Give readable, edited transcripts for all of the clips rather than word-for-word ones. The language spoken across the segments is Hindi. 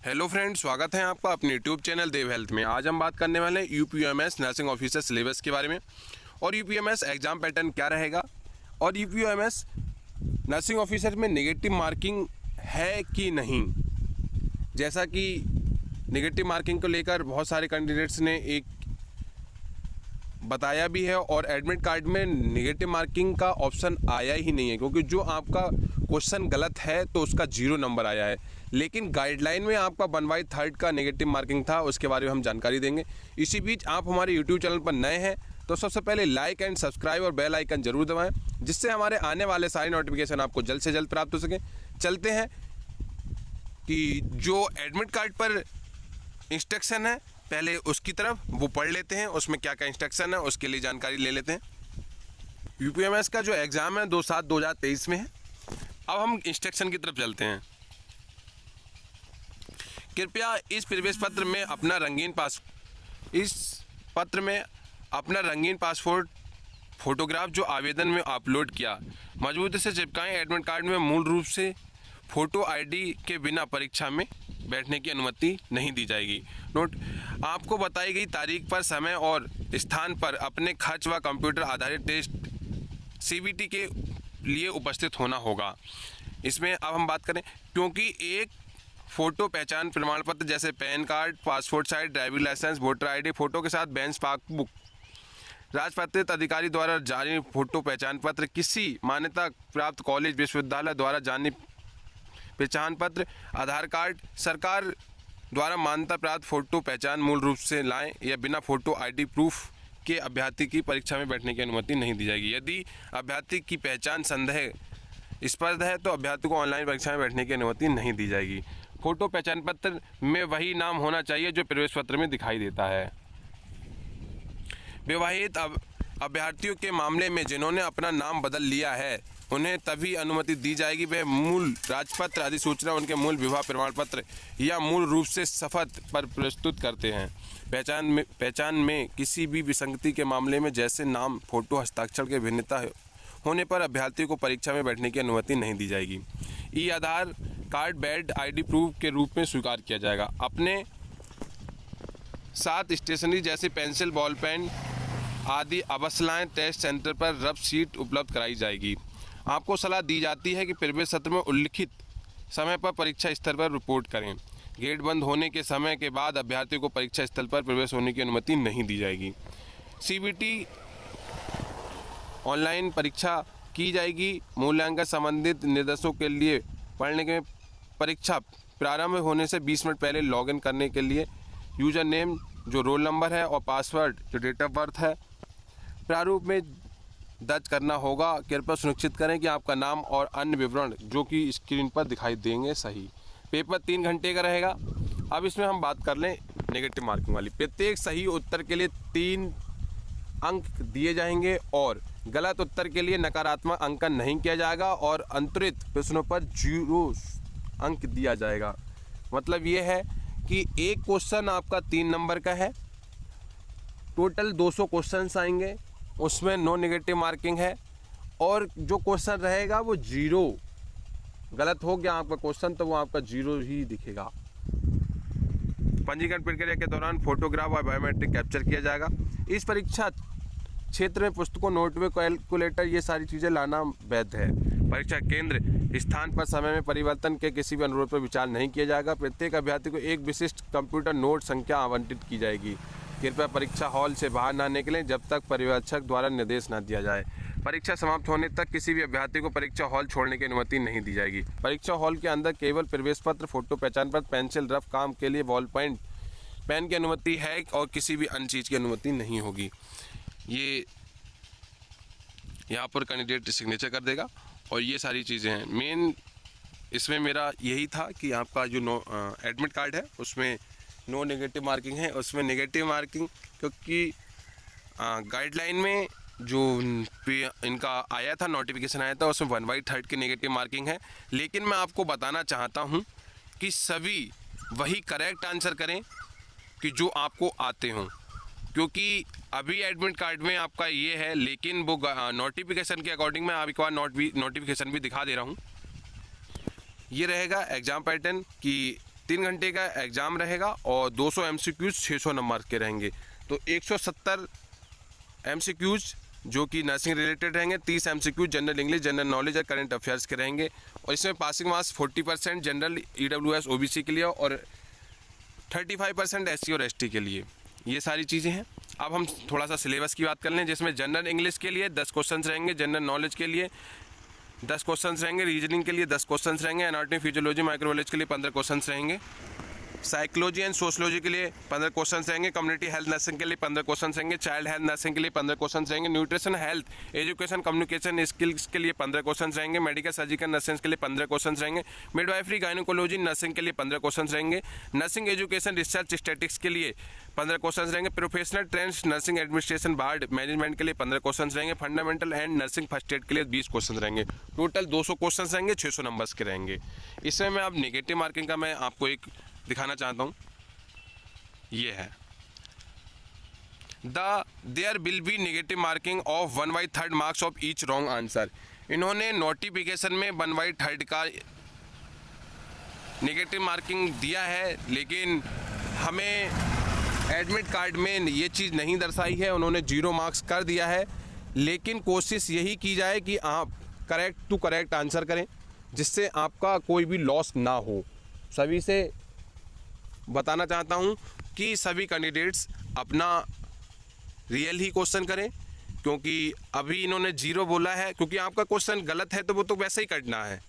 हेलो फ्रेंड्स, स्वागत है आपका अपने यूट्यूब चैनल देव हेल्थ में। आज हम बात करने वाले हैं यूपीएमएस नर्सिंग ऑफिसर सिलेबस के बारे में और यूपीएमएस एग्जाम पैटर्न क्या रहेगा और यूपीएमएस नर्सिंग ऑफिसर में नेगेटिव मार्किंग है कि नहीं। जैसा कि नेगेटिव मार्किंग को लेकर बहुत सारे कैंडिडेट्स ने एक बताया भी है और एडमिट कार्ड में नेगेटिव मार्किंग का ऑप्शन आया ही नहीं है, क्योंकि जो आपका क्वेश्चन गलत है तो उसका 0 नंबर आया है। लेकिन गाइडलाइन में आपका 1/3 का नेगेटिव मार्किंग था, उसके बारे में हम जानकारी देंगे। इसी बीच आप हमारे यूट्यूब चैनल पर नए हैं तो सबसे पहले लाइक एंड सब्सक्राइब और बेल आइकन जरूर दबाएं, जिससे हमारे आने वाले सारे नोटिफिकेशन आपको जल्द से जल्द प्राप्त हो सके। चलते हैं कि जो एडमिट कार्ड पर इंस्ट्रक्शन है पहले उसकी तरफ वो पढ़ लेते हैं, उसमें क्या क्या इंस्ट्रक्शन है उसके लिए जानकारी ले लेते हैं। यूपीएमएस का जो एग्ज़ाम है 2/7/2023 में है। अब हम इंस्ट्रक्शन की तरफ चलते हैं। कृपया इस प्रवेश पत्र में अपना रंगीन पासपोर्ट फोटोग्राफ जो आवेदन में अपलोड किया मजबूती से चिपकाएं। एडमिट कार्ड में मूल रूप से फ़ोटो आईडी के बिना परीक्षा में बैठने की अनुमति नहीं दी जाएगी। नोट: आपको बताई गई तारीख पर, समय और स्थान पर अपने खर्च व कंप्यूटर आधारित टेस्ट सीबीटी के लिए उपस्थित होना होगा। इसमें अब हम बात करें, क्योंकि एक फ़ोटो पहचान प्रमाण पत्र जैसे PAN card, passport size, driving licence, voter ID photo के साथ बैंक पासबुक, राजपत्रित अधिकारी द्वारा जारी फ़ोटो पहचान पत्र, किसी मान्यता प्राप्त कॉलेज विश्वविद्यालय द्वारा जारी पहचान पत्र, आधार कार्ड, सरकार द्वारा मान्यता प्राप्त फ़ोटो पहचान मूल रूप से लाएं या बिना फ़ोटो आईडी प्रूफ के अभ्यर्थी की परीक्षा में बैठने की अनुमति नहीं दी जाएगी। यदि अभ्यर्थी की पहचान संदेहास्पद है तो अभ्यर्थी को ऑनलाइन परीक्षा में बैठने की अनुमति नहीं दी जाएगी। फ़ोटो पहचान पत्र में वही नाम होना चाहिए जो प्रवेश पत्र में दिखाई देता है। विवाहित अभ्यर्थियों के मामले में जिन्होंने अपना नाम बदल लिया है उन्हें तभी अनुमति दी जाएगी वह मूल राजपत्र, अधिसूचना, उनके मूल विवाह प्रमाण पत्र या मूल रूप से शपथ पर प्रस्तुत करते हैं। पहचान में किसी भी विसंगति के मामले में, जैसे नाम, फोटो, हस्ताक्षर के भिन्नता होने पर अभ्यर्थी को परीक्षा में बैठने की अनुमति नहीं दी जाएगी। ई आधार कार्ड वैलिड आईडी प्रूफ के रूप में स्वीकार किया जाएगा। अपने साथ स्टेशनरी जैसे पेंसिल, बॉल पेन आदि अवसलाएं टेस्ट सेंटर पर रफ शीट उपलब्ध कराई जाएगी। आपको सलाह दी जाती है कि प्रवेश सत्र में उल्लिखित समय पर परीक्षा स्थल पर रिपोर्ट करें। गेट बंद होने के समय के बाद अभ्यर्थी को परीक्षा स्थल पर प्रवेश होने की अनुमति नहीं दी जाएगी। सीबीटी ऑनलाइन परीक्षा की जाएगी। मूल्यांकन संबंधित निर्देशों के लिए पढ़ने के परीक्षा प्रारंभ होने से 20 मिनट पहले लॉगिन करने के लिए यूजर नेम जो रोल नंबर है और पासवर्ड जो डेट ऑफ बर्थ है प्रारूप में दर्ज करना होगा। कृपया सुनिश्चित करें कि आपका नाम और अन्य विवरण जो कि स्क्रीन पर दिखाई देंगे सही। पेपर 3 घंटे का रहेगा। अब इसमें हम बात कर लें नेगेटिव मार्किंग वाली। प्रत्येक सही उत्तर के लिए 3 अंक दिए जाएंगे और गलत उत्तर के लिए नकारात्मक अंकन नहीं किया जाएगा और अंतरित प्रश्नों पर 0 अंक दिया जाएगा। मतलब ये है कि एक क्वेश्चन आपका 3 नंबर का है, टोटल 200 क्वेश्चंस आएंगे, उसमें नो नेगेटिव मार्किंग है और जो क्वेश्चन रहेगा वो 0 गलत हो गया आपका क्वेश्चन तो वो आपका 0 ही दिखेगा। पंजीकरण प्रक्रिया के दौरान फोटोग्राफ और बायोमेट्रिक कैप्चर किया जाएगा। इस परीक्षा क्षेत्र में पुस्तकों, नोटबुक, कैलकुलेटर ये सारी चीज़ें लाना वैध है। परीक्षा केंद्र स्थान पर समय में परिवर्तन के किसी भी अनुरोध पर विचार नहीं किया जाएगा। प्रत्येक अभ्यर्थी को एक विशिष्ट कंप्यूटर नोट संख्या आवंटित की जाएगी। कृपया परीक्षा हॉल से बाहर ना निकलें जब तक पर्यवेक्षक द्वारा निर्देश न दिया जाए। परीक्षा समाप्त होने तक किसी भी अभ्यर्थी को परीक्षा हॉल छोड़ने की अनुमति नहीं दी जाएगी। परीक्षा हॉल के अंदर केवल प्रवेश पत्र, फोटो पहचान पत्र, पेंसिल, रफ काम के लिए बॉल पेन की अनुमति है और किसी भी अन्य चीज़ की अनुमति नहीं होगी। ये यहाँ पर कैंडिडेट सिग्नेचर कर देगा और ये सारी चीज़ें हैं। मेन इसमें मेरा यही था कि आपका जो एडमिट कार्ड है उसमें नो नेगेटिव मार्किंग है। उसमें नेगेटिव मार्किंग क्योंकि गाइडलाइन में जो इनका आया था, नोटिफिकेशन आया था, उसमें 1/3 की नेगेटिव मार्किंग है। लेकिन मैं आपको बताना चाहता हूं कि सभी वही करेक्ट आंसर करें कि जो आपको आते हों, क्योंकि अभी एडमिट कार्ड में आपका ये है, लेकिन वो नोटिफिकेशन के अकॉर्डिंग मैं आप एक बार नोटिफिकेशन भी दिखा दे रहा हूँ। ये रहेगा एग्ज़ाम पैटर्न कि 3 घंटे का एग्ज़ाम रहेगा और 200 MCQs 600 नंबर के रहेंगे। तो 170 MCQs जो कि नर्सिंग रिलेटेड रहेंगे, 30 MCQ general English, general knowledge और करंट अफेयर्स के रहेंगे। और इसमें passing marks 40% general EWS OBC के लिए और 35% SC और ST के लिए। ये सारी चीज़ें हैं। अब हम थोड़ा सा सिलेबस की बात कर लें, जिसमें जनरल इंग्लिश के लिए 10 क्वेश्चन रहेंगे, जनरल नॉलेज के लिए 10 क्वेश्चन रहेंगे, रीजनिंग के लिए 10 क्वेश्चन रहेंगे, एनाटॉमी फिजियोलॉजी माइक्रोबायोलॉजी के लिए 15 क्वेश्चन रहेंगे, साइकोलॉजी एंड सोशलॉजी के लिए 15 क्वेश्चन रहेंगे, कम्युनिटी हेल्थ नर्सिंग के लिए 15 क्वेश्चन रहेंगे, चाइल्ड हेल्थ नर्सिंग के लिए 15 क्वेश्चन रहेंगे, nutrition health education communication skills के लिए 15 क्वेश्चन रहेंगे, मेडिकल सर्जिकल नर्सिंग के लिए 15 क्वेश्चन रहेंगे, मिडवाइफरी गायनोकोलॉजी नर्सिंग के लिए 15 क्वेश्चन रहेंगे, नर्सिंग एजुकेशन रिसर्च स्टैटिक्स के लिए 15 क्वेश्चन रहेंगे, professional trend nursing administration ward management के लिए 15 क्वेश्चन रहेंगे, fundamental and nursing first aid के लिए 20 क्वेश्चन रहेंगे। टोटल 200 क्वेश्चन रहेंगे, 600 नंबर्स के रहेंगे। इसमें मैं अब नेगेटिव मार्किंग का मैं आपको एक दिखाना चाहता हूँ। ये है there will be negative marking of 1/3 marks of each wrong answer. इन्होंने नोटिफिकेशन में 1/3 का नेगेटिव मार्किंग दिया है, लेकिन हमें एडमिट कार्ड में ये चीज़ नहीं दर्शाई है। उन्होंने 0 मार्क्स कर दिया है, लेकिन कोशिश यही की जाए कि आप करेक्ट टू करेक्ट आंसर करें, जिससे आपका कोई भी लॉस ना हो। सभी से बताना चाहता हूं कि सभी कैंडिडेट्स अपना रियल ही क्वेश्चन करें, क्योंकि अभी इन्होंने 0 बोला है, क्योंकि आपका क्वेश्चन गलत है तो वो तो वैसे ही करना है,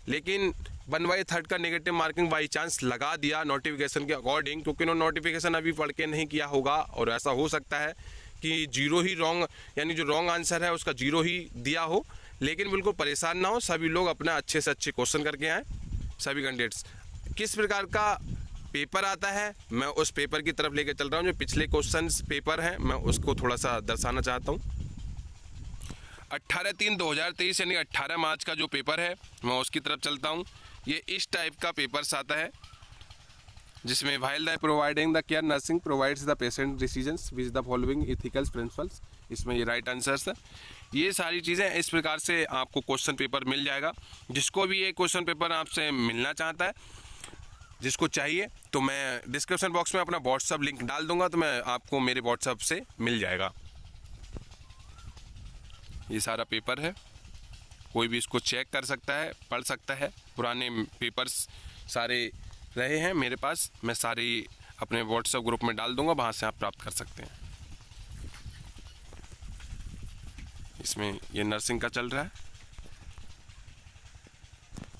लेकिन 1/3 का नेगेटिव मार्किंग बाई चांस लगा दिया नोटिफिकेशन के अकॉर्डिंग, क्योंकि इन्होंने नोटिफिकेशन अभी पढ़ के नहीं किया होगा और ऐसा हो सकता है कि 0 ही रॉन्ग, यानी जो रॉन्ग आंसर है उसका 0 ही दिया हो। लेकिन बिल्कुल परेशान ना हो, सभी लोग अपना अच्छे से अच्छे क्वेश्चन करके आएँ। सभी कैंडिडेट्स किस प्रकार का पेपर आता है, मैं उस पेपर की तरफ लेकर चल रहा हूँ। जो पिछले क्वेश्चंस पेपर हैं मैं उसको थोड़ा सा दर्शाना चाहता हूँ। 18/3/2023 यानी 18 मार्च का जो पेपर है मैं उसकी तरफ चलता हूँ। ये इस टाइप का पेपर्स आता है, जिसमें while the providing the care nursing provides the patient decisions with the following ethical principles. इसमें ये राइट आंसर्स है। ये सारी चीज़ें इस प्रकार से आपको क्वेश्चन पेपर मिल जाएगा। जिसको भी ये क्वेश्चन पेपर आपसे मिलना चाहता है, जिसको चाहिए, तो मैं डिस्क्रिप्शन बॉक्स में अपना व्हाट्सअप लिंक डाल दूंगा, तो मैं आपको मेरे व्हाट्सअप से मिल जाएगा। ये सारा पेपर है, कोई भी इसको चेक कर सकता है, पढ़ सकता है। पुराने पेपर्स सारे रहे हैं मेरे पास, मैं सारे अपने व्हाट्सएप ग्रुप में डाल दूंगा, वहाँ से आप प्राप्त कर सकते हैं। इसमें ये नर्सिंग का चल रहा है।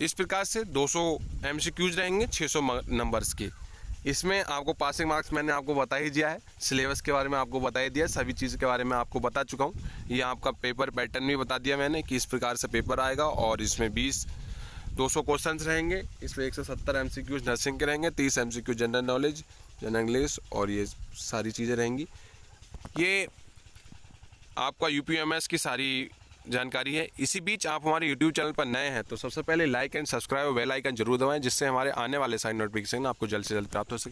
इस प्रकार से 200 MCQs रहेंगे, 600 नंबर्स के। इसमें आपको पासिंग मार्क्स मैंने आपको बता ही दिया है, सिलेबस के बारे में आपको बता ही दिया, सभी चीज़ के बारे में आपको बता चुका हूँ। ये आपका पेपर पैटर्न भी बता दिया मैंने कि इस प्रकार से पेपर आएगा, और इसमें 200 क्वेश्चन रहेंगे। इसमें 170 MCQs नर्सिंग के रहेंगे, 30 MCQ general knowledge, general English, और ये सारी चीज़ें रहेंगी। ये आपका UPMS की सारी जानकारी है। इसी बीच आप हमारे YouTube चैनल पर नए हैं तो सबसे पहले लाइक एंड सब्सक्राइब और बेल आइकन जरूर दबाएं, जिससे हमारे आने वाले सारी नोटिफिकेशन आपको जल्द से जल्द प्राप्त हो सके।